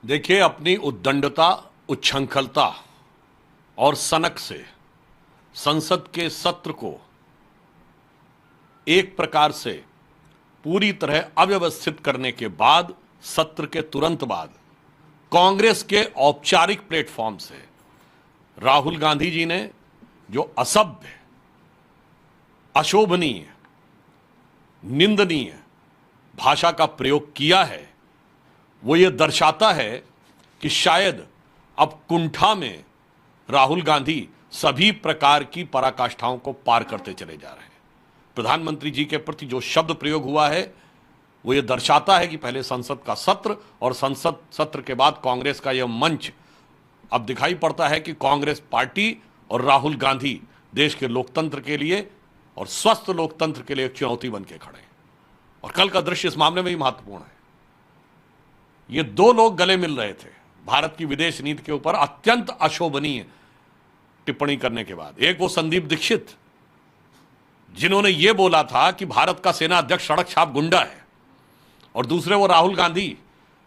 देखिए, अपनी उद्दंडता, उच्छृंखलता और सनक से संसद के सत्र को एक प्रकार से पूरी तरह अव्यवस्थित करने के बाद, सत्र के तुरंत बाद कांग्रेस के औपचारिक प्लेटफॉर्म से राहुल गांधी जी ने जो असभ्य, अशोभनीय, निंदनीय भाषा का प्रयोग किया है, वो ये दर्शाता है कि शायद अब कुंठा में राहुल गांधी सभी प्रकार की पराकाष्ठाओं को पार करते चले जा रहे हैं। प्रधानमंत्री जी के प्रति जो शब्द प्रयोग हुआ है वो ये दर्शाता है कि पहले संसद का सत्र और संसद सत्र के बाद कांग्रेस का यह मंच, अब दिखाई पड़ता है कि कांग्रेस पार्टी और राहुल गांधी देश के लोकतंत्र के लिए और स्वस्थ लोकतंत्र के लिए एक चुनौती बन के खड़े हैं। और कल का दृश्य इस मामले में भी महत्वपूर्ण है। ये दो लोग गले मिल रहे थे भारत की विदेश नीति के ऊपर अत्यंत अशोभनीय टिप्पणी करने के बाद। एक वो संदीप दीक्षित, जिन्होंने ये बोला था कि भारत का सेना अध्यक्ष सड़क छाप गुंडा है, और दूसरे वो राहुल गांधी,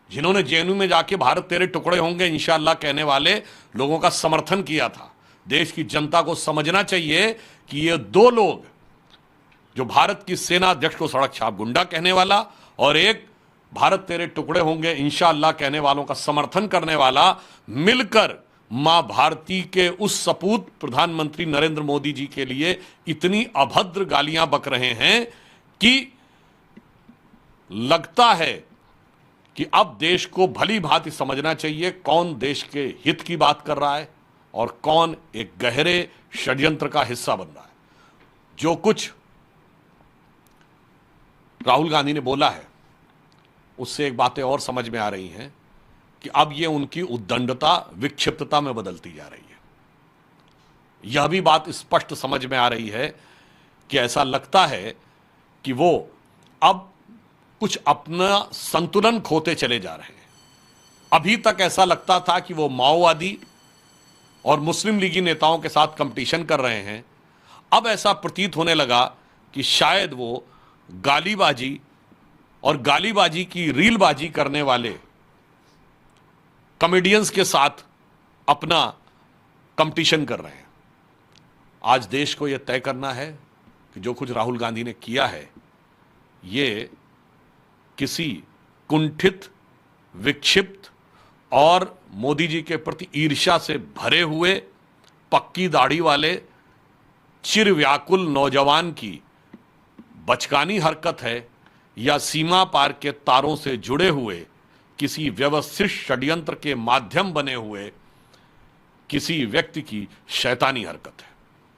जिन्होंने जेएनयू में जाके भारत तेरे टुकड़े होंगे इंशाअल्लाह कहने वाले लोगों का समर्थन किया था। देश की जनता को समझना चाहिए कि ये दो लोग, जो भारत की सेना अध्यक्ष को सड़क छाप गुंडा कहने वाला और एक भारत तेरे टुकड़े होंगे इंशाअल्लाह कहने वालों का समर्थन करने वाला, मिलकर मां भारती के उस सपूत प्रधानमंत्री नरेंद्र मोदी जी के लिए इतनी अभद्र गालियां बक रहे हैं कि लगता है कि अब देश को भली भांति समझना चाहिए कौन देश के हित की बात कर रहा है और कौन एक गहरे षड्यंत्र का हिस्सा बन रहा है। जो कुछ राहुल गांधी ने बोला है उससे एक बातें और समझ में आ रही हैं कि अब ये उनकी उद्दंडता विक्षिप्तता में बदलती जा रही है। यह भी बात स्पष्ट समझ में आ रही है कि ऐसा लगता है कि वो अब कुछ अपना संतुलन खोते चले जा रहे हैं। अभी तक ऐसा लगता था कि वो माओवादी और मुस्लिम लीगी नेताओं के साथ कंपटीशन कर रहे हैं। अब ऐसा प्रतीत होने लगा कि शायद वो गालीबाजी और गालीबाजी की रीलबाजी करने वाले कॉमेडियंस के साथ अपना कंपटीशन कर रहे हैं। आज देश को यह तय करना है कि जो कुछ राहुल गांधी ने किया है ये किसी कुंठित, विक्षिप्त और मोदी जी के प्रति ईर्ष्या से भरे हुए, पक्की दाढ़ी वाले, चिर व्याकुल नौजवान की बचकानी हरकत है या सीमा पार के तारों से जुड़े हुए किसी व्यवस्थित षड्यंत्र के माध्यम बने हुए किसी व्यक्ति की शैतानी हरकत है।